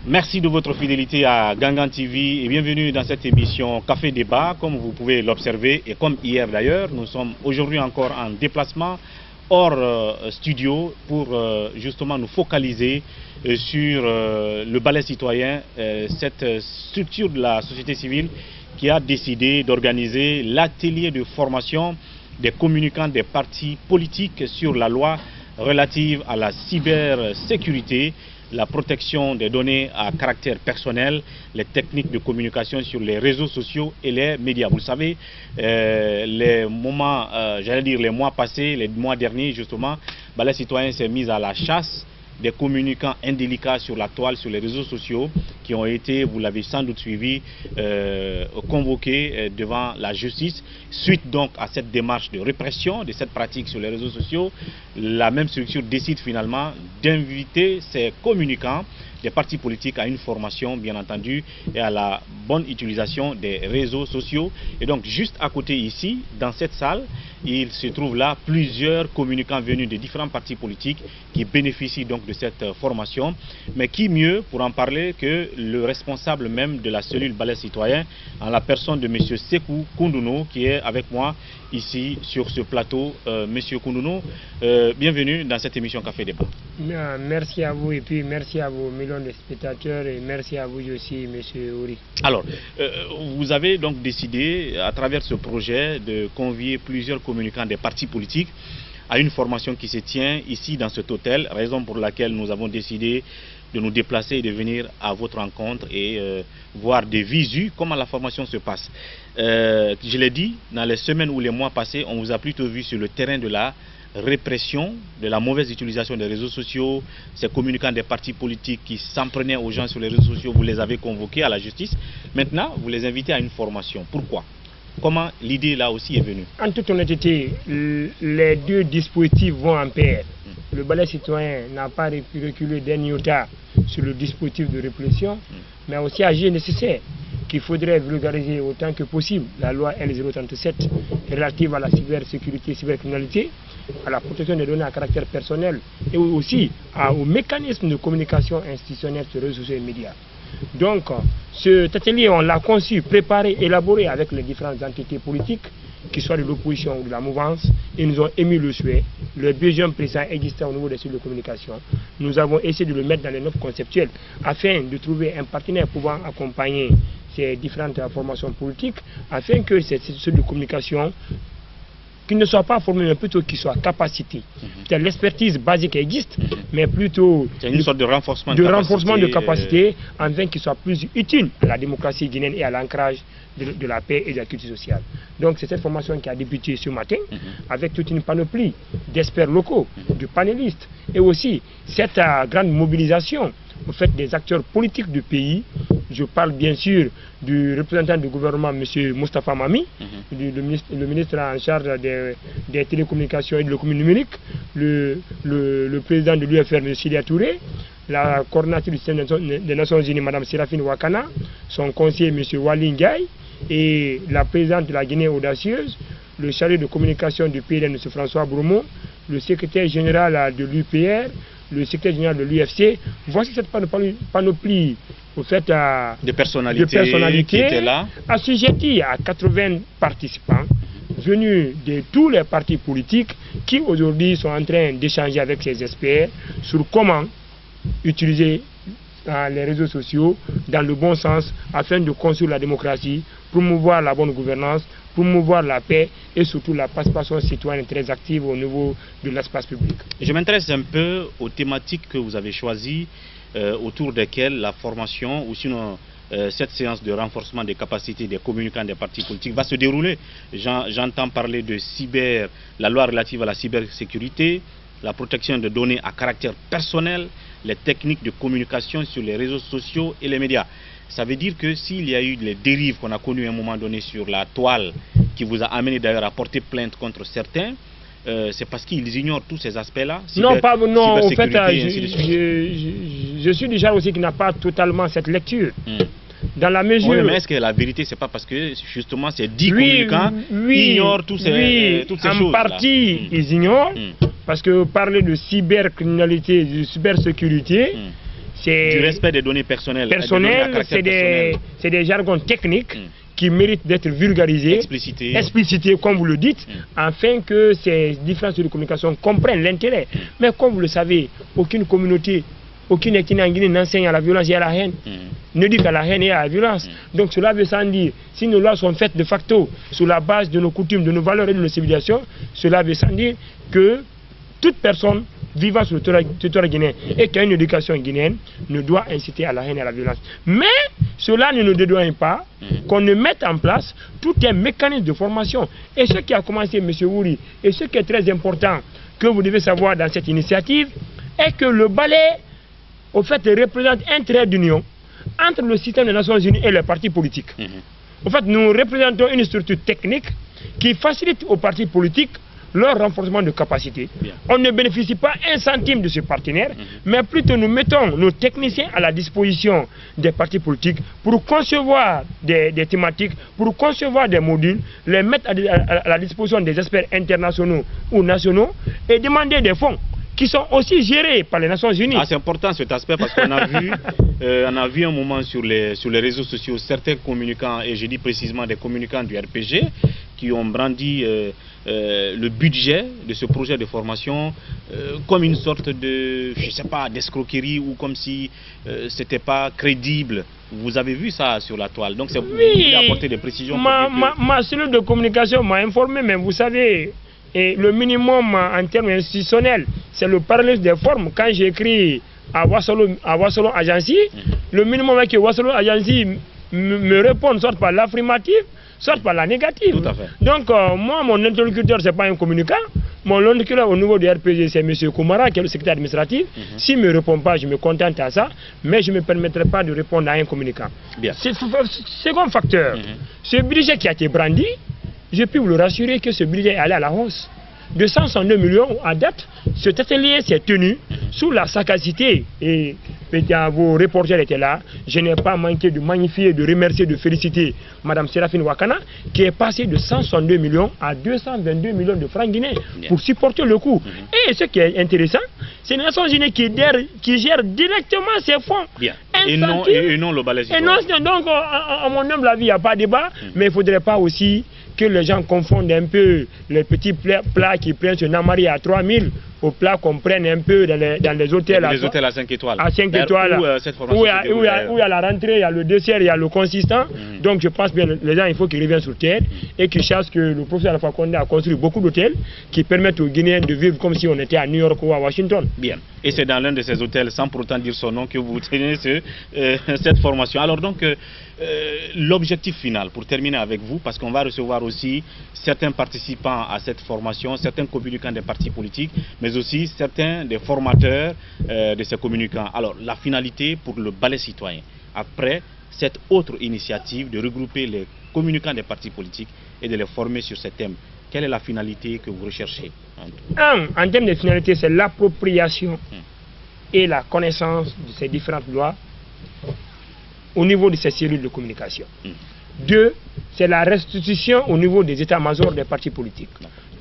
Merci de votre fidélité à Gangan TV et bienvenue dans cette émission Café Débat. Comme vous pouvez l'observer et comme hier d'ailleurs, nous sommes aujourd'hui encore en déplacement hors studio pour justement nous focaliser sur le ballet citoyen, cette structure de la société civile qui a décidé d'organiser l'atelier de formation des communicants des partis politiques sur la loi relative à la cybersécurité, la protection des données à caractère personnel, les techniques de communication sur les réseaux sociaux et les médias. Vous le savez, les moments, j'allais dire les mois passés, les mois derniers justement, Balai Citoyen s'est mis à la chasse des communicants indélicats sur la toile, sur les réseaux sociaux, qui ont été, vous l'avez sans doute suivi, convoqués devant la justice. Suite donc à cette démarche de répression de cette pratique sur les réseaux sociaux, la même structure décide finalement d'inviter ces communicants des partis politiques à une formation, bien entendu, et à la bonne utilisation des réseaux sociaux. Et donc, juste à côté ici, dans cette salle, il se trouve là plusieurs communicants venus de différents partis politiques qui bénéficient donc de cette formation. Mais qui mieux pour en parler que le responsable même de la cellule Balai Citoyen, en la personne de M. Sekou Koundounou, qui est avec moi ici sur ce plateau. M. Koundounou, bienvenue dans cette émission Café Débat. Merci à vous et puis merci à vos millions de spectateurs et merci à vous aussi, M. Ouri. Alors, vous avez donc décidé, à travers ce projet, de convier plusieurs communicants des partis politiques à une formation qui se tient ici dans cet hôtel, raison pour laquelle nous avons décidé de nous déplacer et de venir à votre rencontre et voir des visus comment la formation se passe. Je l'ai dit, dans les semaines ou les mois passés, on vous a plutôt vu sur le terrain de la répression, de la mauvaise utilisation des réseaux sociaux. Ces communicants des partis politiques qui s'en prenaient aux gens sur les réseaux sociaux, vous les avez convoqués à la justice. Maintenant, vous les invitez à une formation. Pourquoi? Comment l'idée là aussi est venue? En toute honnêteté, les deux dispositifs vont en pair. Le Balai Citoyen n'a pas reculé d'un iota sur le dispositif de répression, mais aussi agi nécessaire qu'il faudrait vulgariser autant que possible la loi L037 relative à la cybersécurité et cybercriminalité, à la protection des données à caractère personnel et aussi au mécanisme de communication institutionnelle sur les réseaux sociaux et les médias. Donc, cet atelier, on l'a conçu, préparé, élaboré avec les différentes entités politiques, qui soient de l'opposition ou de la mouvance, et nous ont émis le souhait, le besoin présent existant au niveau des cellules de communication. Nous avons essayé de le mettre dans les notes conceptuelles afin de trouver un partenaire pouvant accompagner ces différentes formations politiques, afin que ces cellules de communication qui ne soient pas formés, mais plutôt qu'ils soient capacités. L'expertise basique existe, mais plutôt c'est une sorte de renforcement de capacité afin qu'ils soient plus utiles à la démocratie guinéenne et à l'ancrage de la paix et de la culture sociale. Donc c'est cette formation qui a débuté ce matin avec toute une panoplie d'experts locaux, de panélistes et aussi cette grande mobilisation au fait des acteurs politiques du pays. Je parle bien sûr du représentant du gouvernement, M. Moustapha Mami, le ministre en charge des télécommunications et de l'économie numérique, le président de l'UFR, M. Sidia Touré, la coordinatrice du système des Nations Unies, Mme Sérafine Wakana, son conseiller, M. Wali Ndiaye, et la présidente de la Guinée audacieuse, le chargé de communication du PLN, M. François Broumont, le secrétaire général de l'UPR, le secrétaire général de l'UFC. Voici cette panoplie au fait, de personnalités qui étaient là, assujetties à 80 participants venus de tous les partis politiques qui aujourd'hui sont en train d'échanger avec ces experts sur comment utiliser les réseaux sociaux dans le bon sens afin de construire la démocratie, promouvoir la bonne gouvernance, promouvoir la paix et surtout la participation citoyenne très active au niveau de l'espace public. Je m'intéresse un peu aux thématiques que vous avez choisies, autour desquelles la formation ou sinon cette séance de renforcement des capacités des communicants des partis politiques va se dérouler. J'entends parler de la loi relative à la cybersécurité, la protection de données à caractère personnel, les techniques de communication sur les réseaux sociaux et les médias. Ça veut dire que s'il y a eu les dérives qu'on a connues à un moment donné sur la toile, qui vous a amené d'ailleurs à porter plainte contre certains, c'est parce qu'ils ignorent tous ces aspects-là. Non, en fait, je suis du genre aussi qui n'a pas totalement cette lecture. Dans la mesure... Oui, mais est-ce que la vérité, c'est pas parce que justement ces 10 communicants ignorent toutes ces choses-là? En partie, ils ignorent, parce que parler de cybercriminalité, de cybersécurité, Du respect des données personnelles. C'est des jargons techniques qui méritent d'être vulgarisés, explicités, comme vous le dites, afin que ces différences de communication comprennent l'intérêt. Mais comme vous le savez, aucune communauté, aucune ethnie en Guinée n'enseigne à la violence et à la haine, ne dit qu'à la haine et à la violence. Donc cela veut sans dire, si nos lois sont faites de facto sur la base de nos coutumes, de nos valeurs et de nos civilisations, cela veut sans dire que toute personne vivant sur le territoire guinéen et qui a une éducation guinéenne ne doit inciter à la haine et à la violence. Mais cela ne nous dédouane pas qu'on ne mette en place tout un mécanisme de formation. Et ce qui a commencé, M. Wouri, et ce qui est très important que vous devez savoir dans cette initiative, est que le ballet, au fait, représente un trait d'union entre le système des Nations Unies et les partis politiques. En fait, nous représentons une structure technique qui facilite aux partis politiques leur renforcement de capacité. On ne bénéficie pas un centime de ce partenaire, mais plutôt nous mettons nos techniciens à la disposition des partis politiques pour concevoir des thématiques, pour concevoir des modules, les mettre à la disposition des experts internationaux ou nationaux et demander des fonds qui sont aussi gérés par les Nations Unies. C'est important cet aspect parce qu'on a vu un moment sur les réseaux sociaux certains communicants, et je dis précisément des communicants du RPG, qui ont brandi le budget de ce projet de formation comme une sorte de, je sais pas, d'escroquerie, ou comme si c'était pas crédible. Vous avez vu ça sur la toile, donc c'est vous qui apporter des précisions. Ma cellule de communication m'a informé, mais vous savez, et le minimum en termes institutionnels, c'est le parallèle des formes. Quand j'écris à Wassolo Agency, le minimum est que Wassolo Agency me répond soit par l'affirmative, soit par la négative. Tout à fait. Donc moi, mon interlocuteur, ce n'est pas un communicant. Mon interlocuteur au niveau du RPG, c'est M. Koumara, qui est le secrétaire administratif. S'il ne me répond pas, je me contente à ça, mais je ne me permettrai pas de répondre à un communicant. Second facteur, ce budget qui a été brandi, je peux vous le rassurer que ce budget est allé à la hausse. De 162 millions à date, cet atelier s'est tenu sous la sagacité, et vos reporters étaient là. Je n'ai pas manqué de magnifier, de remercier, de féliciter Mme Séraphine Wakana, qui est passée de 162 millions à 222 millions de francs guinéens pour supporter le coût. Et ce qui est intéressant, c'est les Nations Unies qui gèrent directement ces fonds. Et non le balai citoyen. Donc, à mon humble avis, il n'y a pas de débat, mais il ne faudrait pas aussi que les gens confondent un peu les petits plats qui prennent ce namari à 3000 aux plats qu'on prenne un peu dans les hôtels. Les hôtels à 5 étoiles. À 5 étoiles. Où il y a la rentrée, il y a le dessert, il y a le consistant. Donc je pense bien les gens, il faut qu'ils reviennent sur terre et qu'ils sachent que le professeur Alpha Condé a construit beaucoup d'hôtels qui permettent aux Guinéens de vivre comme si on était à New York ou à Washington. Bien. Et c'est dans l'un de ces hôtels, sans pour autant dire son nom, que vous tenez cette formation. Alors donc, l'objectif final, pour terminer avec vous, parce qu'on va recevoir aussi certains participants à cette formation, certains communicants des partis politiques, mais aussi certains des formateurs de ces communicants. Alors, la finalité pour le balai citoyen, après cette autre initiative de regrouper les communicants des partis politiques et de les former sur ces thèmes, quelle est la finalité que vous recherchez? En termes de finalité, c'est l'appropriation et la connaissance de ces différentes lois au niveau de ces cellules de communication. 2, c'est la restitution au niveau des états-majors des partis politiques.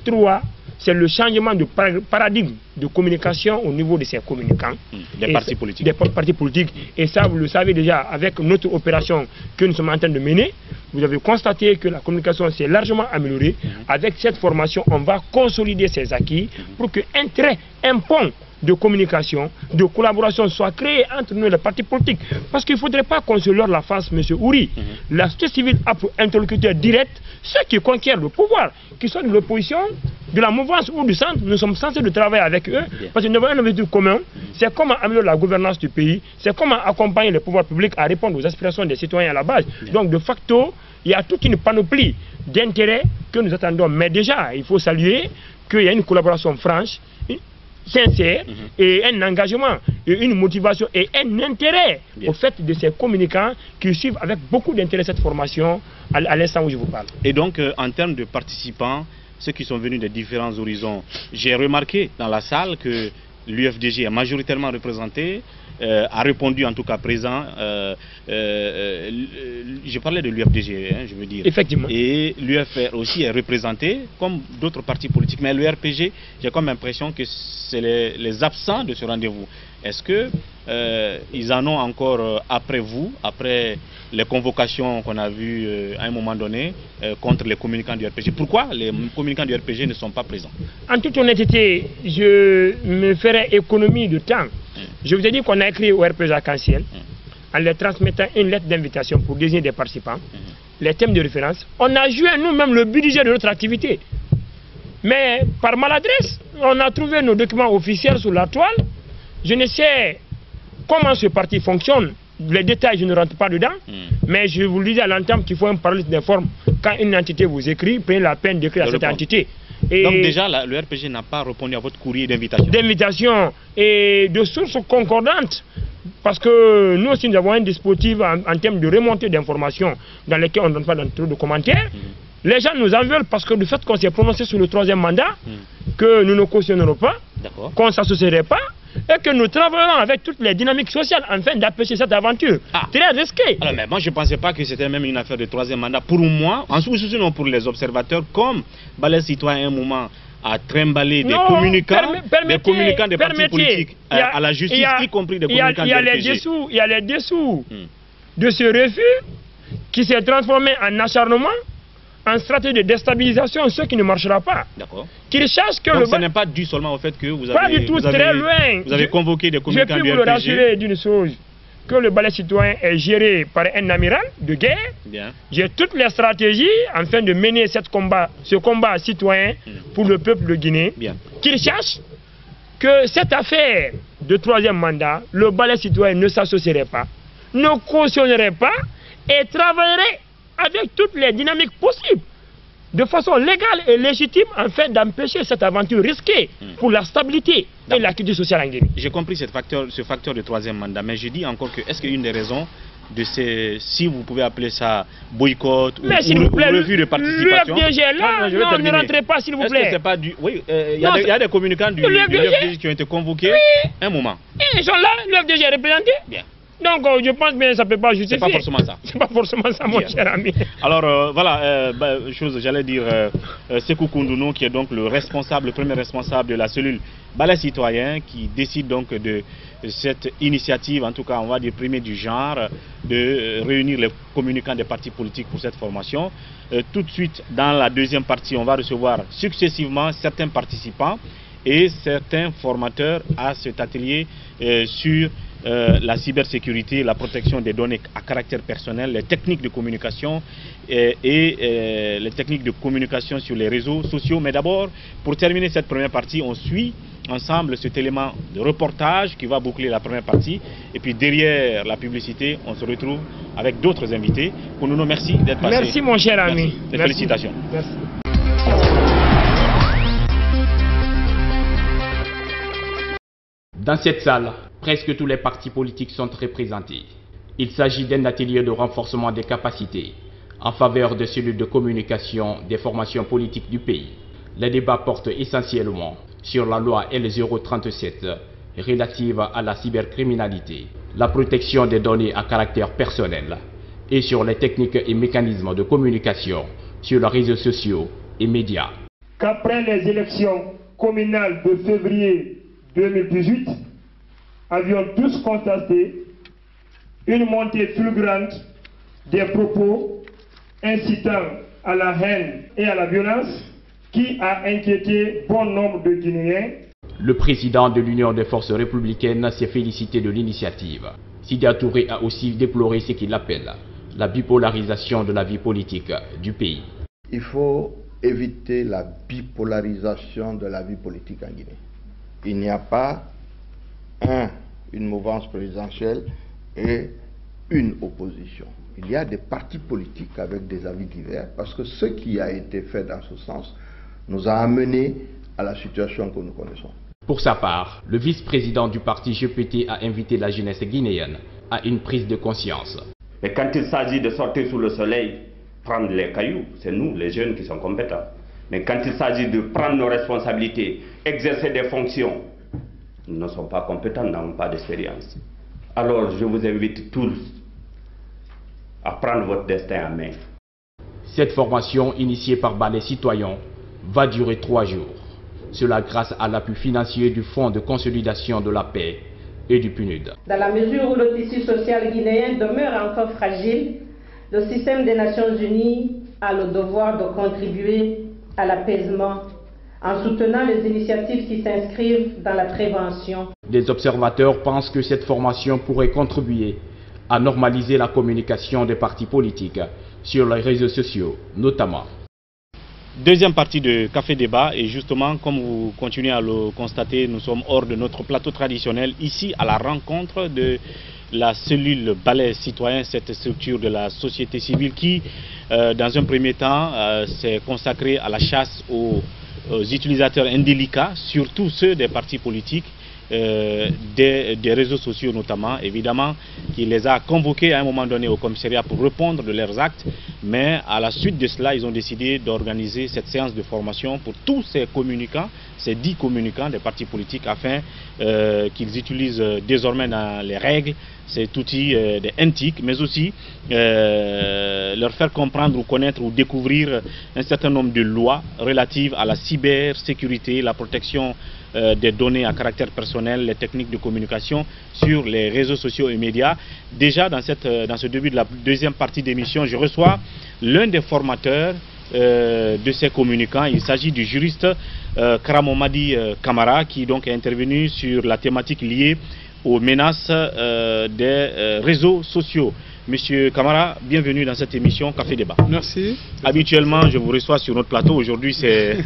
3, c'est le changement de paradigme de communication au niveau de ces communicants. Des partis politiques. Des partis politiques. Et ça, vous le savez déjà, avec notre opération que nous sommes en train de mener, vous avez constaté que la communication s'est largement améliorée. Avec cette formation, on va consolider ces acquis pour qu'un trait, un pont de communication, de collaboration soit créé entre nous et les partis politiques. Parce qu'il ne faudrait pas qu'on se leurre la face, M. Wouri. La société civile a pour interlocuteur direct ceux qui conquièrent le pouvoir, qui sont de l'opposition, de la mouvance ou du centre. Nous sommes censés de travailler avec eux parce que nous avons un objectif commun. C'est comment améliorer la gouvernance du pays, c'est comment accompagner les pouvoirs publics à répondre aux aspirations des citoyens à la base. Donc de facto, il y a toute une panoplie d'intérêts que nous attendons. Mais déjà, il faut saluer qu'il y a une collaboration franche, sincère, et un engagement, et une motivation et un intérêt au fait de ces communicants qui suivent avec beaucoup d'intérêt cette formation à l'instant où je vous parle. Et donc, en termes de participants, ceux qui sont venus des différents horizons, j'ai remarqué dans la salle que l'UFDG est majoritairement représenté, a répondu en tout cas présent. Je parlais de l'UFDG, je veux dire. Effectivement. Et l'UFR aussi est représenté, comme d'autres partis politiques. Mais le RPG, j'ai comme l'impression que c'est les absents de ce rendez-vous. Est-ce que ils en ont encore après vous, après les convocations qu'on a vues à un moment donné contre les communicants du RPG. Pourquoi les communicants du RPG ne sont pas présents? En toute honnêteté, je me ferai économie de temps. Je vous ai dit qu'on a écrit au RPG Arc-en-Ciel en leur transmettant une lettre d'invitation pour désigner des participants, les thèmes de référence. On a joué nous-mêmes le budget de notre activité. Mais par maladresse, on a trouvé nos documents officiels sur la toile. Je ne sais comment ce parti fonctionne. Les détails, je ne rentre pas dedans. Mais je vous le disais à l'entame qu'il faut un parallélisme des formes. Quand une entité vous écrit, prenez la peine d'écrire à cette entité. Et donc déjà, le RPG n'a pas répondu à votre courrier d'invitation. D'invitation et de sources concordantes. Parce que nous aussi, nous avons un dispositif en termes de remontée d'informations dans lesquelles on ne donne pas trop de commentaires. Les gens nous en veulent parce que du fait qu'on s'est prononcé sur le 3e mandat, que nous ne cautionnerons pas, qu'on ne s'associerait pas, et que nous travaillerons avec toutes les dynamiques sociales afin d'empêcher cette aventure. Très risquée. Alors, mais moi, je ne pensais pas que c'était même une affaire de 3e mandat. Pour moi, en sinon pour les observateurs, comme Balai Citoyen à un moment a trimballé des communicants, des partis politiques à la justice, y compris des communicants du RPG. Il y a les dessous de ce refus qui s'est transformé en acharnement, en stratégie de déstabilisation, ce qui ne marchera pas. D'accord. Qu'ils cherchent que donc ce n'est pas dû seulement au fait que vous avez... Pas du tout, très loin. Vous avez convoqué des communicants du RPG. Je peux vous le rassurer d'une chose, que le Balai Citoyen est géré par un amiral de guerre. J'ai toutes les stratégies afin de mener ce combat citoyen pour le peuple de Guinée. Qu'ils cherchent que cette affaire de 3e mandat, le Balai Citoyen ne s'associerait pas, ne cautionnerait pas et travaillerait avec toutes les dynamiques possibles, de façon légale et légitime, afin d'empêcher cette aventure risquée pour la stabilité et l'activité sociale en Guinée. J'ai compris ce facteur de 3e mandat, mais je dis encore que est-ce qu'une des raisons de ces, si vous pouvez appeler ça boycott ou refus de participation. Le FDG là, non, ne rentrez pas s'il vous plaît. Est-ce que c'est pas du... Oui, il y a des communicants du FDG qui ont été convoqués un moment. Ils sont là, le FDG est représenté. Bien. Donc je pense que ça ne peut pas justifier. C'est pas forcément ça. C'est pas forcément ça, mon cher ami. Alors voilà, j'allais dire, Sékou Koundounou, qui est donc le premier responsable de la cellule Balai Citoyen, qui décide donc de cette initiative, en tout cas on va dire première du genre, de réunir les communicants des partis politiques pour cette formation. Tout de suite, dans la deuxième partie, on va recevoir successivement certains participants et certains formateurs à cet atelier sur la cybersécurité, la protection des données à caractère personnel, les techniques de communication et les techniques de communication sur les réseaux sociaux. Mais d'abord, pour terminer cette première partie, on suit ensemble cet élément de reportage qui va boucler la première partie. Et puis derrière la publicité, on se retrouve avec d'autres invités. Koundounou, merci d'être passé. Merci mon cher ami. Merci. Félicitations. Merci. Dans cette salle, presque tous les partis politiques sont représentés. Il s'agit d'un atelier de renforcement des capacités en faveur des cellules de communication des formations politiques du pays. Les débats portent essentiellement sur la loi L037 relative à la cybercriminalité, la protection des données à caractère personnel et sur les techniques et mécanismes de communication sur les réseaux sociaux et médias. Qu'après les élections communales de février 2018, avions tous constaté une montée fulgurante des propos incitant à la haine et à la violence qui a inquiété bon nombre de Guinéens. Le président de l'Union des forces républicaines s'est félicité de l'initiative. Sidya Touré a aussi déploré ce qu'il appelle la bipolarisation de la vie politique du pays. Il faut éviter la bipolarisation de la vie politique en Guinée. Il n'y a pas une mouvance présidentielle et une opposition. Il y a des partis politiques avec des avis divers parce que ce qui a été fait dans ce sens nous a amenés à la situation que nous connaissons. Pour sa part, le vice-président du parti GPT a invité la jeunesse guinéenne à une prise de conscience. Mais quand il s'agit de sortir sous le soleil, prendre les cailloux, c'est nous, les jeunes, qui sommes compétents. Mais quand il s'agit de prendre nos responsabilités, exercer des fonctions, nous ne sommes pas compétents, nous n'avons pas d'expérience. Alors je vous invite tous à prendre votre destin en main. Cette formation, initiée par Balai Citoyen, va durer 3 jours. Cela grâce à l'appui financier du Fonds de consolidation de la paix et du PNUD. Dans la mesure où le tissu social guinéen demeure encore fragile, le système des Nations Unies a le devoir de contribuer à l'apaisement en soutenant les initiatives qui s'inscrivent dans la prévention. Des observateurs pensent que cette formation pourrait contribuer à normaliser la communication des partis politiques sur les réseaux sociaux, notamment. Deuxième partie de Café Débat, et justement, comme vous continuez à le constater, nous sommes hors de notre plateau traditionnel, ici à la rencontre de la cellule Balai Citoyen, cette structure de la société civile qui, dans un premier temps, s'est consacrée à la chasse aux utilisateurs indélicats, surtout ceux des partis politiques, des réseaux sociaux notamment, évidemment, qui les a convoqués à un moment donné au commissariat pour répondre de leurs actes, mais à la suite de cela, ils ont décidé d'organiser cette séance de formation pour tous ces communicants, ces 10 communicants des partis politiques, afin qu'ils utilisent désormais dans les règles cet outil des NTIC, mais aussi leur faire comprendre ou connaître ou découvrir un certain nombre de lois relatives à la cybersécurité, la protection des données à caractère personnel, les techniques de communication sur les réseaux sociaux et médias. Déjà dans ce début de la deuxième partie d'émission, je reçois l'un des formateurs de ces communicants. Il s'agit du juriste Karamomadi Kamara, qui donc est intervenu sur la thématique liée aux menaces des réseaux sociaux. Monsieur Kamara, bienvenue dans cette émission Café Débat. Merci. Habituellement, je vous reçois sur notre plateau. Aujourd'hui, c'est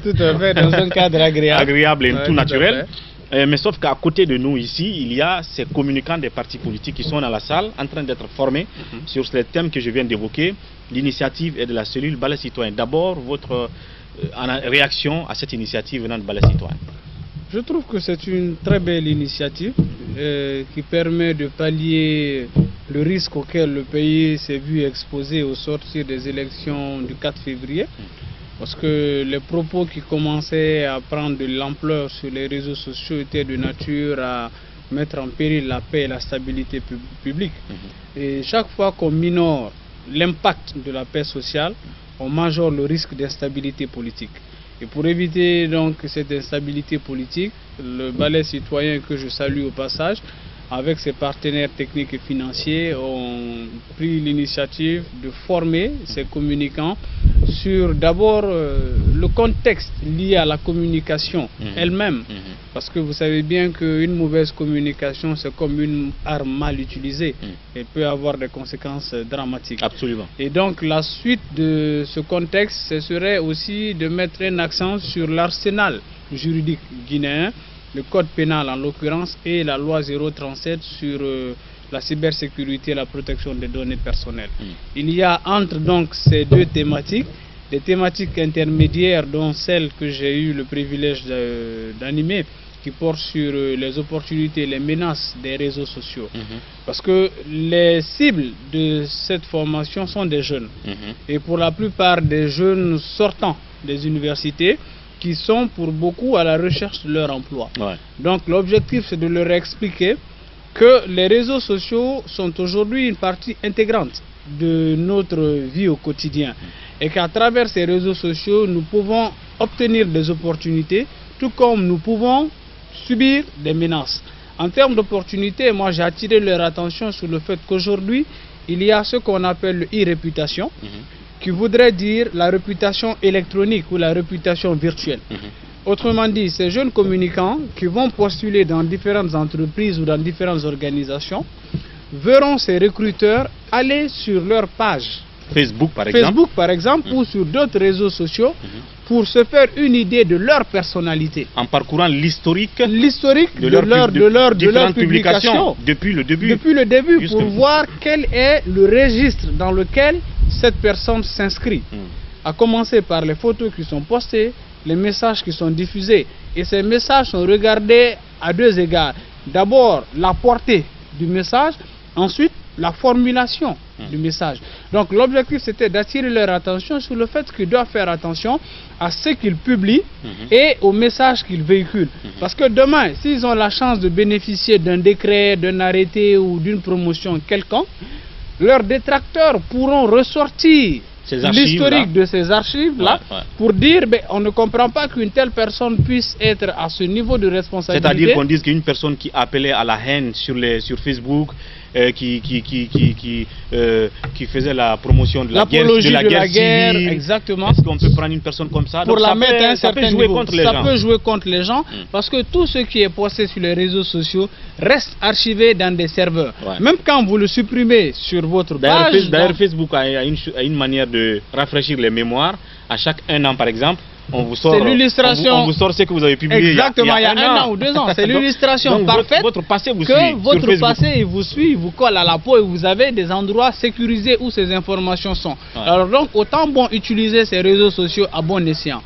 tout à fait dans un cadre agréable. Agréable et tout naturel. Mais sauf qu'à côté de nous ici, il y a ces communicants des partis politiques qui sont dans la salle en train d'être formés sur les thèmes que je viens d'évoquer. L'initiative est de la cellule Balai Citoyen. D'abord, votre réaction à cette initiative venant de Balai Citoyen. Je trouve que c'est une très belle initiative qui permet de pallier le risque auquel le pays s'est vu exposé au sortir des élections du 4 février. Parce que les propos qui commençaient à prendre de l'ampleur sur les réseaux sociaux étaient de nature à mettre en péril la paix et la stabilité publique. Et chaque fois qu'on minore l'impact de la paix sociale, on majore le risque d'instabilité politique. Et pour éviter donc cette instabilité politique, le Balai Citoyen, que je salue au passage, avec ses partenaires techniques et financiers, ont pris l'initiative de former ces communicants sur d'abord le contexte lié à la communication elle-même. Parce que vous savez bien qu'une mauvaise communication, c'est comme une arme mal utilisée. Elle peut avoir des conséquences dramatiques. Absolument. Et donc la suite de ce contexte, ce serait aussi de mettre un accent sur l'arsenal juridique guinéen, le code pénal en l'occurrence, et la loi 037 sur la cybersécurité et la protection des données personnelles. Il y a entre donc ces deux thématiques, des thématiques intermédiaires dont celle que j'ai eu le privilège d'animer, qui porte sur les opportunités et les menaces des réseaux sociaux. Parce que les cibles de cette formation sont des jeunes. Et pour la plupart des jeunes sortant des universités, qui sont pour beaucoup à la recherche de leur emploi. Donc l'objectif, c'est de leur expliquer que les réseaux sociaux sont aujourd'hui une partie intégrante de notre vie au quotidien et qu'à travers ces réseaux sociaux, nous pouvons obtenir des opportunités, tout comme nous pouvons subir des menaces. En termes d'opportunités, moi j'ai attiré leur attention sur le fait qu'aujourd'hui, il y a ce qu'on appelle le e-réputation, qui voudrait dire la réputation électronique ou la réputation virtuelle. Autrement dit, ces jeunes communicants qui vont postuler dans différentes entreprises ou dans différentes organisations verront ces recruteurs aller sur leur page Facebook par exemple, ou sur d'autres réseaux sociaux pour se faire une idée de leur personnalité. En parcourant l'historique de leur publication depuis le début. Depuis le début, pour voir quel est le registre dans lequel cette personne s'inscrit. À commencer par les photos qui sont postées, les messages qui sont diffusés. Et ces messages sont regardés à deux égards. D'abord, la portée du message, ensuite, la formulation du message. Donc l'objectif, c'était d'attirer leur attention sur le fait qu'ils doivent faire attention à ce qu'ils publient et au message qu'ils véhiculent. Parce que demain, s'ils ont la chance de bénéficier d'un décret, d'un arrêté ou d'une promotion quelconque, leurs détracteurs pourront ressortir l'historique de ces archives-là, pour dire on ne comprend pas qu'une telle personne puisse être à ce niveau de responsabilité. C'est-à-dire qu'on dise qu'une personne qui appelait à la haine sur Facebook, qui faisait la promotion de la guerre civile, exactement. Est-ce qu'on peut prendre une personne comme ça? Pour donc la mettre à un certain niveau, ça peut jouer contre les gens, parce que tout ce qui est posté sur les réseaux sociaux reste archivé dans des serveurs. Même quand vous le supprimez sur votre page. D'ailleurs, Facebook a une manière de rafraîchir les mémoires. À chaque 1 an, par exemple, on vous sort ce que vous avez publié. Exactement, il y a 1 an ou 2 ans. C'est l'illustration parfaite votre passé vous suit. Votre passé vous suit, vous colle à la peau et vous avez des endroits sécurisés où ces informations sont. Alors donc, autant bon utiliser ces réseaux sociaux à bon escient.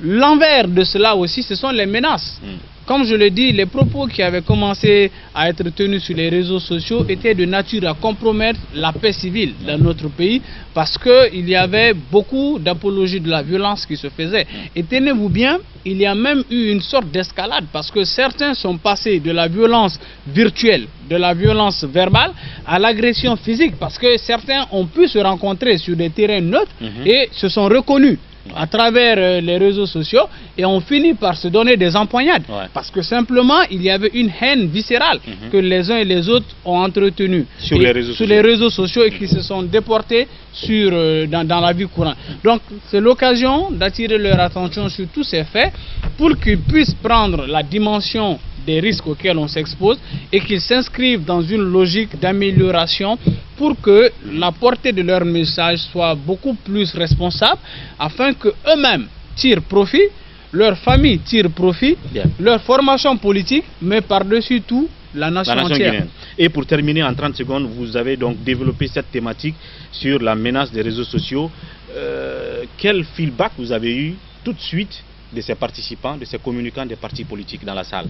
L'envers de cela aussi, ce sont les menaces. Comme je le dis, les propos qui avaient commencé à être tenus sur les réseaux sociaux étaient de nature à compromettre la paix civile dans notre pays, parce qu'il y avait beaucoup d'apologie de la violence qui se faisait. Et tenez-vous bien, il y a même eu une sorte d'escalade, parce que certains sont passés de la violence virtuelle, de la violence verbale, à l'agression physique, parce que certains ont pu se rencontrer sur des terrains neutres et se sont reconnus à travers les réseaux sociaux et on finit par se donner des empoignades parce que simplement il y avait une haine viscérale que les uns et les autres ont entretenue sur les réseaux sociaux et qui se sont déportés dans la vie courante. Donc c'est l'occasion d'attirer leur attention sur tous ces faits pour qu'ils puissent prendre la dimension des risques auxquels on s'expose et qu'ils s'inscrivent dans une logique d'amélioration pour que la portée de leur message soit beaucoup plus responsable afin qu'eux-mêmes tirent profit, leur famille tire profit, leur formation politique, mais par-dessus tout, la nation entière. Guinéenne. Et pour terminer en 30 secondes, vous avez donc développé cette thématique sur la menace des réseaux sociaux. Quel feedback vous avez eu tout de suite de ces participants, de ces communicants des partis politiques dans la salle?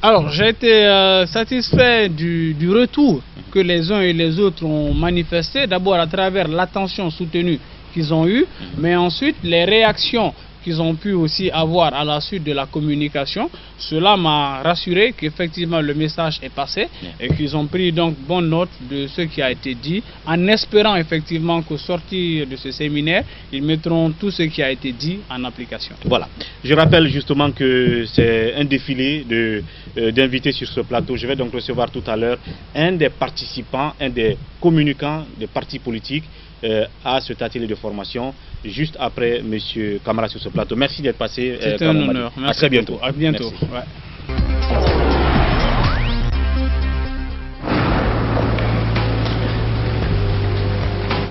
Alors, j'ai été satisfait du retour que les uns et les autres ont manifesté, d'abord à travers l'attention soutenue qu'ils ont eue, mais ensuite les réactions qu'ils ont pu aussi avoir à la suite de la communication. Cela m'a rassuré qu'effectivement le message est passé et qu'ils ont pris donc bonne note de ce qui a été dit, en espérant effectivement qu'au sortir de ce séminaire, ils mettront tout ce qui a été dit en application. Voilà. Je rappelle justement que c'est un défilé d'invités sur ce plateau. Je vais donc recevoir tout à l'heure un des participants, un des communicants des partis politiques à cet atelier de formation, juste après M. Camara sur ce plateau. Merci d'être passé. C'est un honneur. Merci. À très bientôt. À bientôt.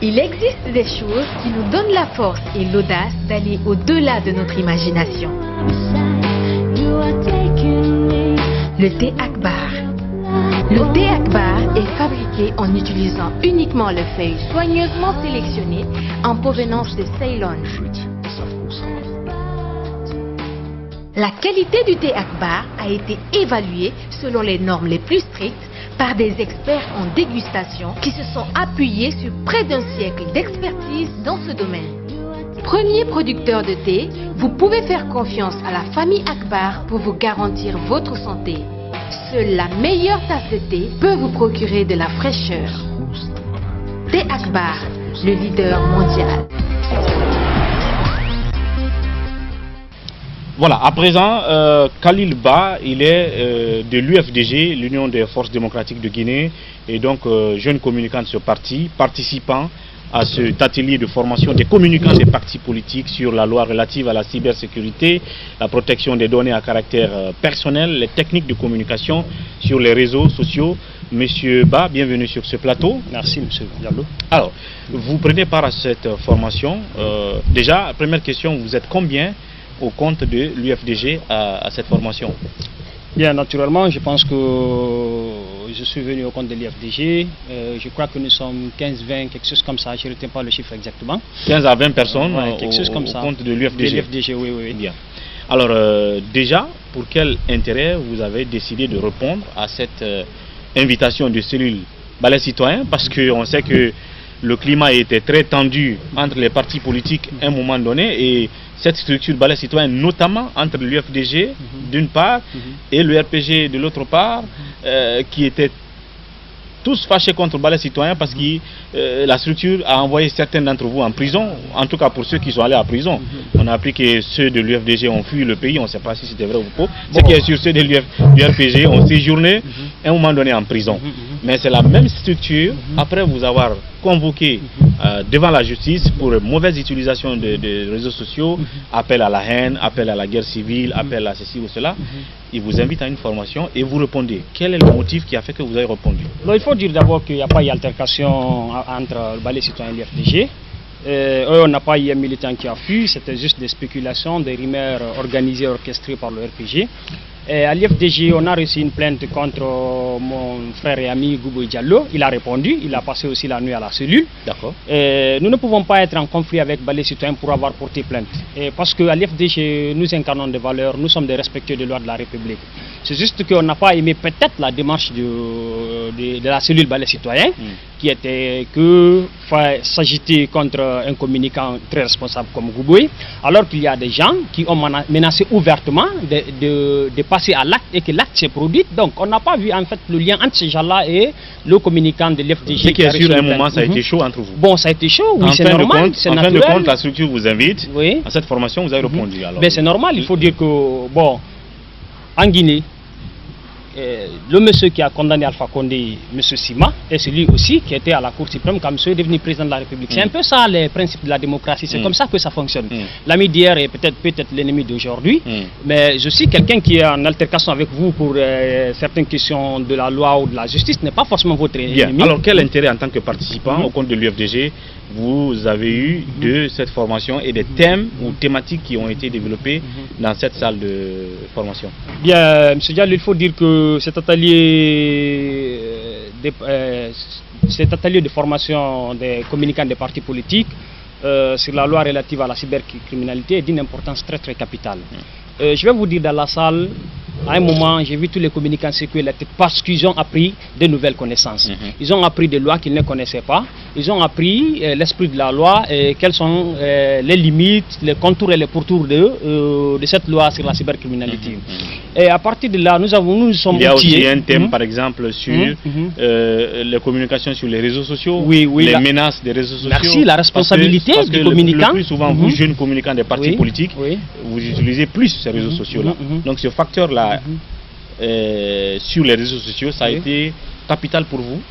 Il existe des choses qui nous donnent la force et l'audace d'aller au-delà de notre imagination. Le thé Akbar. Le thé Akbar est fabriqué en utilisant uniquement les feuilles soigneusement sélectionnées en provenance de Ceylon. La qualité du thé Akbar a été évaluée selon les normes les plus strictes par des experts en dégustation qui se sont appuyés sur près d'un siècle d'expertise dans ce domaine. Premier producteur de thé, vous pouvez faire confiance à la famille Akbar pour vous garantir votre santé. Seule la meilleure tasse de thé peut vous procurer de la fraîcheur. Thé Akbar, le leader mondial. Voilà, à présent, Khalil Ba, il est de l'UFDG, l'Union des Forces Démocratiques de Guinée, et donc jeune communicant de ce parti, participant à cet atelier de formation des communicants des partis politiques sur la loi relative à la cybersécurité, la protection des données à caractère personnel, les techniques de communication sur les réseaux sociaux. Monsieur Ba, bienvenue sur ce plateau. Merci, monsieur Diallo. Alors, vous prenez part à cette formation. Déjà, première question, vous êtes combien au compte de l'UFDG à cette formation? Bien, naturellement, je pense que je suis venu au compte de l'UFDG. Je crois que nous sommes 15-20, quelque chose comme ça. Je ne retiens pas le chiffre exactement. 15 à 20 personnes quelque chose comme ça, au compte de l'UFDG. De l'UFDG, oui, oui. Bien. Alors, déjà, pour quel intérêt vous avez décidé de répondre à cette invitation de cellule Balai Citoyen? Parce qu'on sait que le climat était très tendu entre les partis politiques à un moment donné, et cette structure Balai Citoyen, notamment entre l'UFDG d'une part et le RPG de l'autre part, qui était tous fâchés contre le balai citoyen parce que la structure a envoyé certains d'entre vous en prison, en tout cas pour ceux qui sont allés en prison. On a appris que ceux de l'UFDG ont fui le pays, on ne sait pas si c'était vrai ou faux. Ce qui est sûr, ceux de l'URPG ont séjourné à un moment donné en prison. Mais c'est la même structure, après vous avoir convoqué devant la justice pour mauvaise utilisation des réseaux sociaux, appel à la haine, appel à la guerre civile, appel à ceci ou cela. Il vous invite à une formation et vous répondez. Quel est le motif qui a fait que vous avez répondu? Il faut dire d'abord qu'il n'y a pas eu d'altercation entre le balai citoyen et l'UFDG. On n'a pas eu un militant qui a fui, c'était juste des spéculations, des rumeurs organisées et orchestrées par le RPG. À l'IFDG, on a reçu une plainte contre mon frère et ami Goubou Diallo. Il a répondu, il a passé aussi la nuit à la cellule. D'accord. Nous ne pouvons pas être en conflit avec Balai Citoyen pour avoir porté plainte. Parce qu'à l'IFDG, nous incarnons des valeurs, nous sommes des respectueux des lois de la République. C'est juste qu'on n'a pas aimé peut-être la démarche de la cellule Balai Citoyen, qui était que s'agiter contre un communicant très responsable comme Gouboué, alors qu'il y a des gens qui ont menacé ouvertement de passer à l'acte et que l'acte s'est produit. Donc on n'a pas vu en fait le lien entre ces gens-là et le communicant de l'FDG. Ce qui est sûr, à un moment, ça a été chaud entre vous. Bon, ça a été chaud, oui, c'est normal. En fin de compte, la structure vous invite à cette formation, vous avez répondu. C'est normal, il faut dire que, bon, en Guinée, le monsieur qui a condamné Alpha Condé, M. Sima, est celui aussi qui était à la Cour suprême quand monsieur est devenu président de la République. C'est un peu ça les principes de la démocratie, c'est comme ça que ça fonctionne. L'ami d'hier est peut-être l'ennemi d'aujourd'hui, mais je suis quelqu'un qui est en altercation avec vous pour certaines questions de la loi ou de la justice, n'est pas forcément votre ennemi. Alors quel intérêt en tant que participant au compte de l'UFDG vous avez eu de cette formation et des thèmes ou thématiques qui ont été développés dans cette salle de formation? Bien, M. Diallo, il faut dire que cet atelier de formation des communicants des partis politiques sur la loi relative à la cybercriminalité est d'une importance très capitale. Je vais vous dire, dans la salle, à un moment, j'ai vu tous les communicants secouer la tête parce qu'ils ont appris de nouvelles connaissances. Ils ont appris des lois qu'ils ne connaissaient pas. Ils ont appris l'esprit de la loi et quelles sont les limites, les contours et les pourtours de cette loi sur la cybercriminalité. Et à partir de là, nous sommes Il y a aussi un thème, par exemple, sur les communications sur les réseaux sociaux, les menaces des réseaux sociaux. Merci, la responsabilité du communicant. Le plus souvent, vous, jeunes communicants des partis politiques, vous utilisez plus ces réseaux sociaux-là. Donc ce facteur-là, sur les réseaux sociaux, ça a été capital pour vous?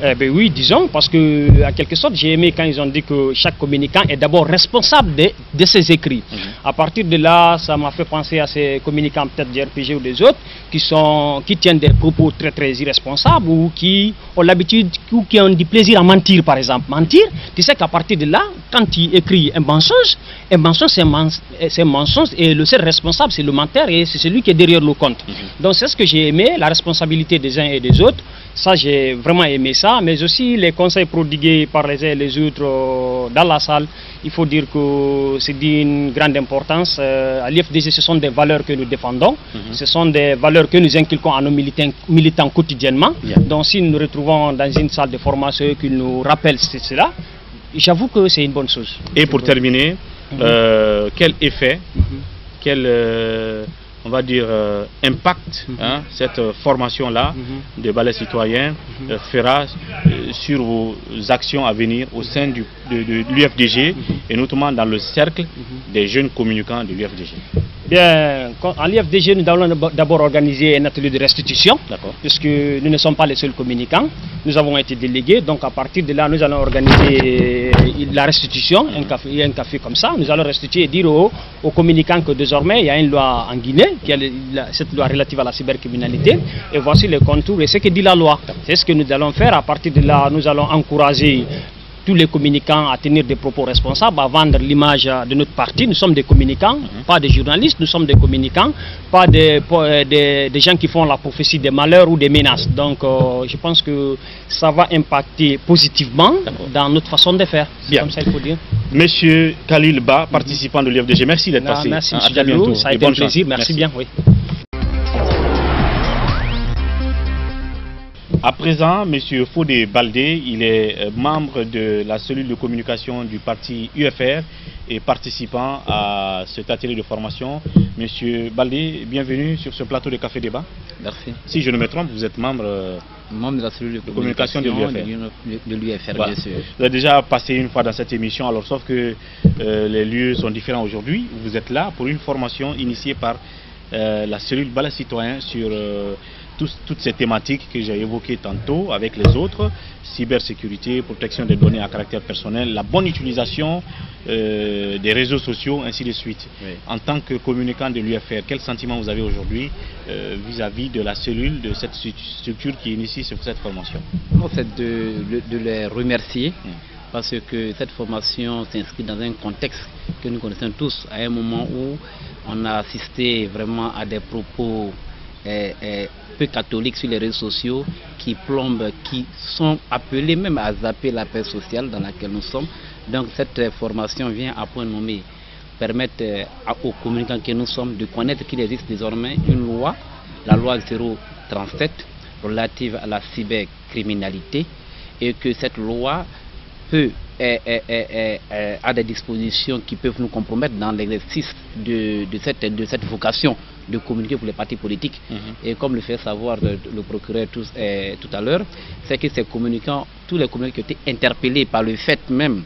Ben oui, disons, parce que, en quelque sorte, j'ai aimé quand ils ont dit que chaque communicant est d'abord responsable de ses écrits. À partir de là, ça m'a fait penser à ces communicants, peut-être du RPG ou des autres, qui tiennent des propos très irresponsables ou qui ont l'habitude, ou qui ont du plaisir à mentir, par exemple. Mentir, tu sais qu'à partir de là, quand tu écris un mensonge c'est un mensonge et le seul responsable, c'est le menteur et c'est celui qui est derrière le compte. Donc c'est ce que j'ai aimé, la responsabilité des uns et des autres. Ça, j'ai vraiment aimé ça, mais aussi les conseils prodigués par les uns et les autres dans la salle. Il faut dire que c'est d'une grande importance. À l'IFDG, ce sont des valeurs que nous défendons. Ce sont des valeurs que nous inculquons à nos militants quotidiennement. Donc si nous nous retrouvons dans une salle de formation qui nous rappelle cela, j'avoue que c'est une bonne chose. Et pour terminer, quel effet, quel on va dire impact cette formation-là de balai citoyen fera sur vos actions à venir au sein de l'UFDG et notamment dans le cercle des jeunes communicants de l'UFDG? Bien, en l'IFDG, nous allons d'abord organiser un atelier de restitution, puisque nous ne sommes pas les seuls communicants. Nous avons été délégués, donc à partir de là, nous allons organiser la restitution, un café comme ça. Nous allons restituer et dire aux communicants que désormais, il y a une loi en Guinée, qui est cette loi relative à la cybercriminalité, et voici les contours et ce que dit la loi. C'est ce que nous allons faire. À partir de là, nous allons encourager tous les communicants à tenir des propos responsables, à vendre l'image de notre parti. Nous sommes des communicants, pas des journalistes, nous sommes des communicants, pas des gens qui font la prophétie des malheurs ou des menaces. Donc je pense que ça va impacter positivement dans notre façon de faire. C'est comme ça qu'il faut dire. Monsieur Khalil Ba, participant de l'UFDG, merci d'être passé. Merci M. Diallo, ça a été un plaisir, merci bien. Oui. À présent, M. Fodé Baldé, il est membre de la cellule de communication du parti UFR et participant à cet atelier de formation. Monsieur Baldé, bienvenue sur ce plateau de Café Débat. Merci. Si je ne me trompe, vous êtes membre de la cellule de communication de l'UFR, voilà. Bien sûr. Vous avez déjà passé une fois dans cette émission, alors sauf que les lieux sont différents aujourd'hui. Vous êtes là pour une formation initiée par la cellule Balai Citoyen sur toutes ces thématiques que j'ai évoquées tantôt avec les autres: cybersécurité, protection des données à caractère personnel, la bonne utilisation des réseaux sociaux, ainsi de suite. Oui. En tant que communicant de l'UFR, quel sentiment vous avez aujourd'hui vis-à-vis de la cellule, de cette structure qui initie cette formation? C'est de les remercier. Parce que cette formation s'inscrit dans un contexte que nous connaissons tous, à un moment où on a assisté vraiment à des propos peu catholiques sur les réseaux sociaux qui plombent, qui sont appelés même à zapper la paix sociale dans laquelle nous sommes. Donc cette formation vient à point nommé permettre aux communicants que nous sommes de connaître qu'il existe désormais une loi, la loi 037 relative à la cybercriminalité, et que cette loi a des dispositions qui peuvent nous compromettre dans l'exercice de cette vocation de communiquer pour les partis politiques. Et comme le fait savoir le procureur tout à l'heure, c'est que ces communicants, tous les communicants qui ont été interpellés par le fait même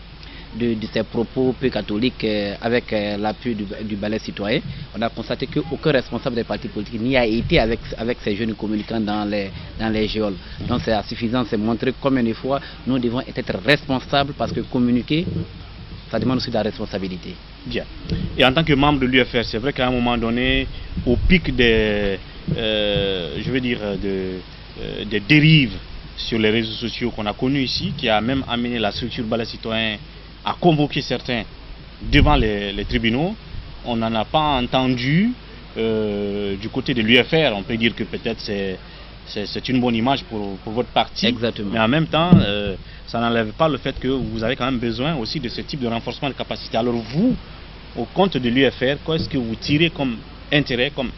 de ces propos peu catholiques avec l'appui du Balai Citoyen, on a constaté qu'aucun responsable des partis politiques n'y a été avec ces jeunes communicants dans les geôles. Donc c'est suffisant, c'est montrer combien de fois nous devons être responsables, parce que communiquer, ça demande aussi de la responsabilité. Bien. Et en tant que membre de l'UFR, c'est vrai qu'à un moment donné, au pic des dérives sur les réseaux sociaux qu'on a connues ici, qui a même amené la structure Balai Citoyen à convoquer certains devant les tribunaux, on n'en a pas entendu du côté de l'UFR. On peut dire que peut-être c'est une bonne image pour votre parti. Exactement. Mais en même temps, ça n'enlève pas le fait que vous avez quand même besoin aussi de ce type de renforcement de capacité. Alors vous, au compte de l'UFR, qu'est-ce que vous tirez comme intérêt, comme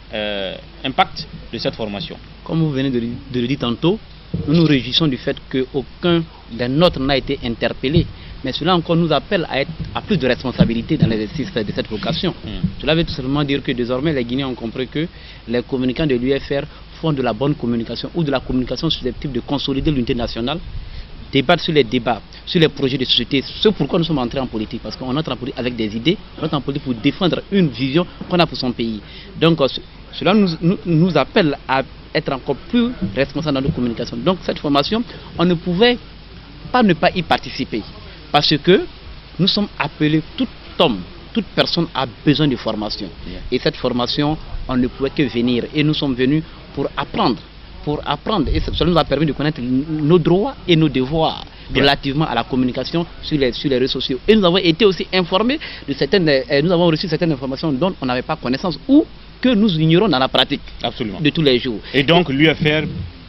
impact de cette formation? Comme vous venez de le dire tantôt, nous nous réjouissons du fait qu'aucun des nôtres n'a été interpellé. Mais cela encore nous appelle à plus de responsabilité dans l'exercice de cette vocation. Cela veut tout simplement dire que désormais les Guinéens ont compris que les communicants de l'UFR font de la bonne communication, ou de la communication susceptible de consolider l'unité nationale, débattre sur les débats, sur les projets de société. C'est pourquoi nous sommes entrés en politique, parce qu'on entre en politique avec des idées, on entre en politique pour défendre une vision qu'on a pour son pays. Donc cela nous appelle à être encore plus responsables dans nos communications. Donc cette formation, on ne pouvait pas ne pas y participer. Parce que nous sommes appelés, tout homme, toute personne a besoin de formation. Et cette formation, on ne pouvait que venir. Et nous sommes venus pour apprendre. Et cela nous a permis de connaître nos droits et nos devoirs relativement à la communication sur les réseaux sociaux. Et nous avons été aussi informés de nous avons reçu certaines informations dont on n'avait pas connaissance, ou que nous ignorons dans la pratique. Absolument. De tous les jours. Et donc l'UFR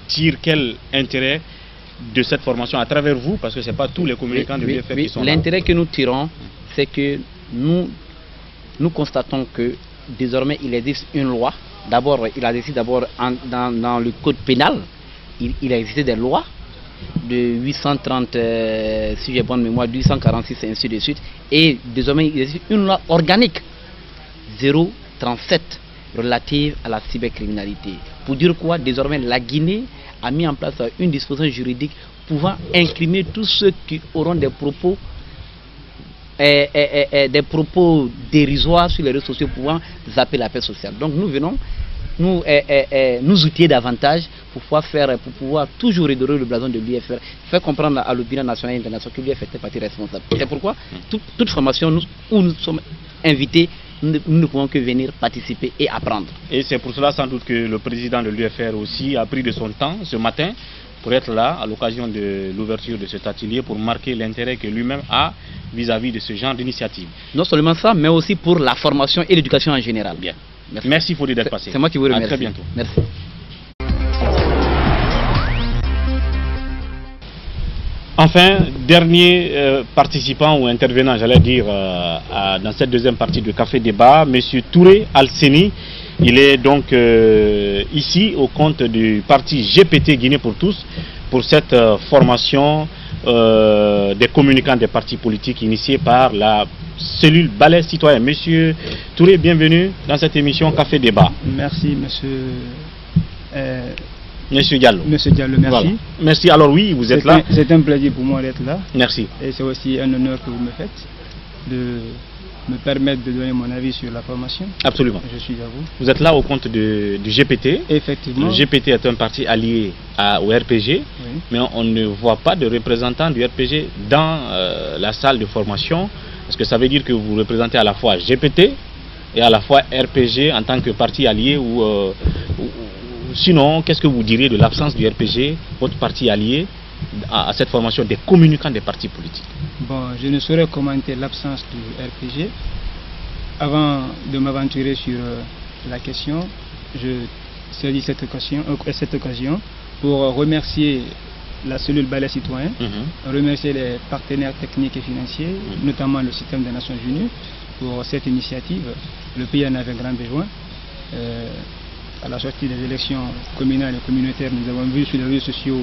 tire quel intérêt de cette formation à travers vous, parce que ce n'est pas tous les communicants de l'UFR qui sont là? L'intérêt que nous tirons, c'est que nous constatons que désormais il existe une loi. D'abord, il existe dans le code pénal, il existait des lois de 830, si j'ai bonne mémoire, 846 et ainsi de suite. Et désormais il existe une loi organique 037 relative à la cybercriminalité. Pour dire quoi? Désormais la Guinée a mis en place une disposition juridique pouvant incriminer tous ceux qui auront des propos dérisoires sur les réseaux sociaux, pouvant zapper la paix sociale. Donc nous venons nous outiller davantage pour pouvoir toujours redorer le blason de l'UFR, faire comprendre à l'opinion nationale et internationale que l'UFR était partie responsable. C'est pourquoi toute formation où nous sommes invités, nous ne pouvons que venir participer et apprendre. Et c'est pour cela sans doute que le président de l'UFR aussi a pris de son temps ce matin pour être là à l'occasion de l'ouverture de cet atelier, pour marquer l'intérêt que lui-même a vis-à-vis de ce genre d'initiative. Non seulement ça, mais aussi pour la formation et l'éducation en général. Bien. Merci Fodé d'être passé. C'est moi qui vous remercie. À très bientôt. Merci. Enfin, dernier participant ou intervenant, j'allais dire, dans cette deuxième partie de Café Débat, M. Touré Alseni. Il est donc ici au compte du parti GPT Guinée pour tous, pour cette formation des communicants des partis politiques initiée par la cellule Balai Citoyen. Monsieur Touré, bienvenue dans cette émission Café Débat. Merci, monsieur. Monsieur Diallo. Monsieur Diallo, merci. Voilà. Merci. Alors oui, vous êtes là. C'est un plaisir pour moi d'être là. Merci. Et c'est aussi un honneur que vous me faites de me permettre de donner mon avis sur la formation. Absolument. Je suis à vous. Vous êtes là au compte du GPT. Effectivement. Le GPT est un parti allié au RPG, oui. Mais on ne voit pas de représentants du RPG dans la salle de formation. Est-ce que ça veut dire que vous représentez à la fois GPT et à la fois RPG en tant que parti allié ou sinon, qu'est-ce que vous diriez de l'absence du RPG, votre parti allié, à cette formation des communicants des partis politiques? Bon, je ne saurais commenter l'absence du RPG. Avant de m'aventurer sur la question, je saisis cette occasion pour remercier la cellule Balai Citoyen, remercier les partenaires techniques et financiers, notamment le système des Nations Unies, pour cette initiative. Le pays en avait grand besoin. À la sortie des élections communales et communautaires, nous avons vu sur les réseaux sociaux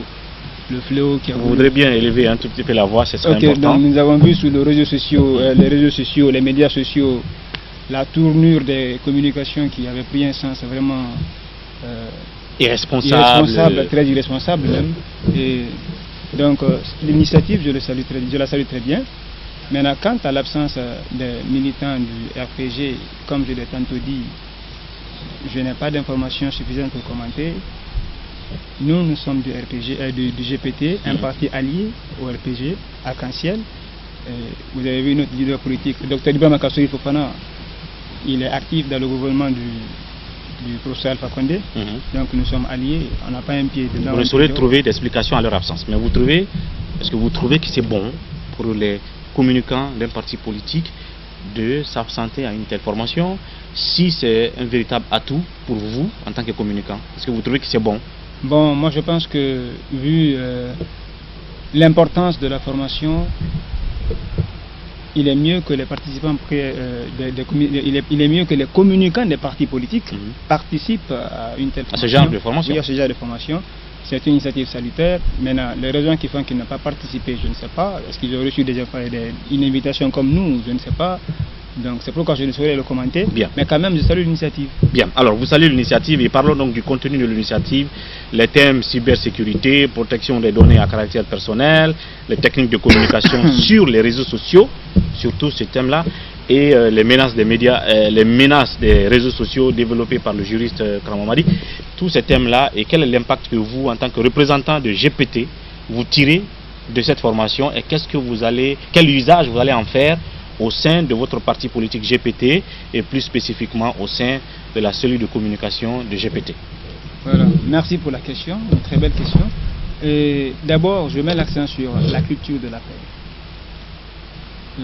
le fléau qui a... Vous voudrez bien élever un tout petit peu la voix, c'est très important. Donc nous avons vu sur les réseaux sociaux, les médias sociaux, la tournure des communications qui avait pris un sens vraiment irresponsable, très irresponsable même. Et donc l'initiative, je la salue très bien. Maintenant, quant à l'absence des militants du RPG, comme je l'ai tantôt dit, je n'ai pas d'informations suffisantes pour commenter. Nous sommes du RPG, du GPT, un parti allié au RPG, arc-en-ciel. Vous avez vu notre leader politique, Dr Ibrahima Kassory Fofana, il est actif dans le gouvernement du professeur Alpha Condé. Donc nous sommes alliés, on n'a pas un pied dedans. Vous ne saurez trouver d'explication à leur absence. Mais est-ce que vous trouvez que c'est bon pour les communicants d'un parti politique de s'absenter à une telle formation, si c'est un véritable atout pour vous en tant que communicant? Est-ce que vous trouvez que c'est bon? Bon, moi je pense que vu l'importance de la formation, il est mieux que les participants, il est mieux que les communicants des partis politiques participent à une telle formation. À ce genre de formation? Oui, à ce genre de formation. C'est une initiative salutaire. Maintenant, les raisons qui font qu'ils n'ont pas participé, je ne sais pas. Est-ce qu'ils ont reçu une invitation comme nous? Je ne sais pas. Donc c'est pourquoi je ne saurais le commenter. Bien. Mais quand même, je salue l'initiative. Bien. Alors, vous saluez l'initiative et parlons donc du contenu de l'initiative. Les thèmes cybersécurité, protection des données à caractère personnel, les techniques de communication sur les réseaux sociaux, surtout ce thème-là, et les menaces des médias, les menaces des réseaux sociaux développées par le juriste Kramamadi. Tous ces thèmes-là, et quel est l'impact que vous, en tant que représentant de GPT, vous tirez de cette formation et quel usage vous allez en faire au sein de votre parti politique GPT et plus spécifiquement au sein de la cellule de communication de GPT? Voilà, merci pour la question, une très belle question. D'abord, je mets l'accent sur la culture de la paix.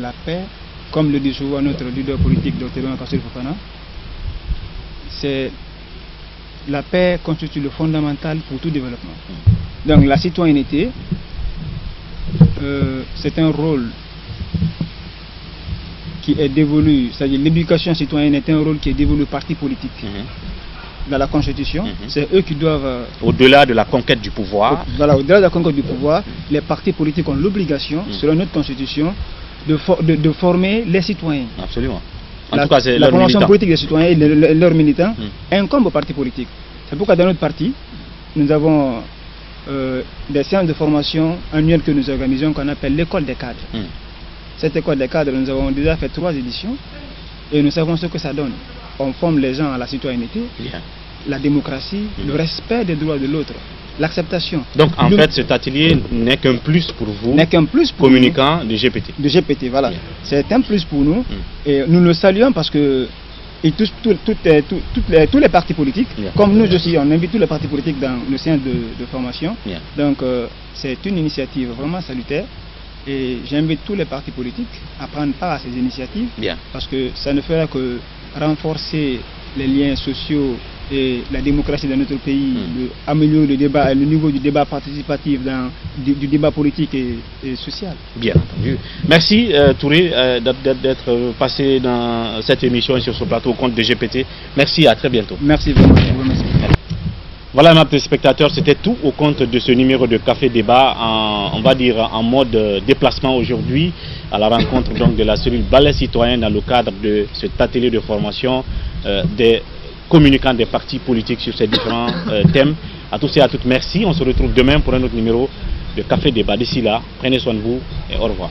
La paix, comme le dit souvent notre leader politique, Dr Ibrahima Kassory Fofana, la paix constitue le fondamental pour tout développement. Donc la citoyenneté, c'est un rôle qui est dévolu, c'est-à-dire l'éducation citoyenne est un rôle qui est dévolu aux partis politiques. Dans la Constitution, c'est eux qui doivent... Au-delà de la conquête du pouvoir. Voilà, au-delà de la conquête du pouvoir, les partis politiques ont l'obligation, selon notre Constitution, de former les citoyens. Absolument. En tout cas, c'est la formation politique des citoyens et leurs militants incombe aux partis politiques. C'est pourquoi dans notre parti, nous avons des séances de formation annuelles que nous organisons qu'on appelle l'école des cadres. Cette école des cadres, nous avons déjà fait 3 éditions et nous savons ce que ça donne. On forme les gens à la citoyenneté, la démocratie, le respect des droits de l'autre, l'acceptation. Donc en fait, cet atelier n'est qu'un plus pour vous, communicants de GPT. De GPT, voilà. C'est un plus pour nous et nous le saluons parce que tous les partis politiques, comme nous aussi, on invite tous les partis politiques dans le séance de formation. Donc c'est une initiative vraiment salutaire. Et j'invite tous les partis politiques à prendre part à ces initiatives parce que ça ne fera que renforcer les liens sociaux et la démocratie dans notre pays, améliorer le débat, le niveau du débat participatif, du débat politique et social. Bien entendu. Merci Touré d'être passé dans cette émission sur ce plateau au compte de GPT. Merci, à très bientôt. Merci vraiment. Voilà, mes téléspectateurs, c'était tout au compte de ce numéro de Café Débat, on va dire en mode déplacement aujourd'hui, à la rencontre donc de la cellule Balai Citoyen dans le cadre de cet atelier de formation des communicants des partis politiques sur ces différents thèmes. À tous et à toutes, merci. On se retrouve demain pour un autre numéro de Café Débat. D'ici là, prenez soin de vous et au revoir.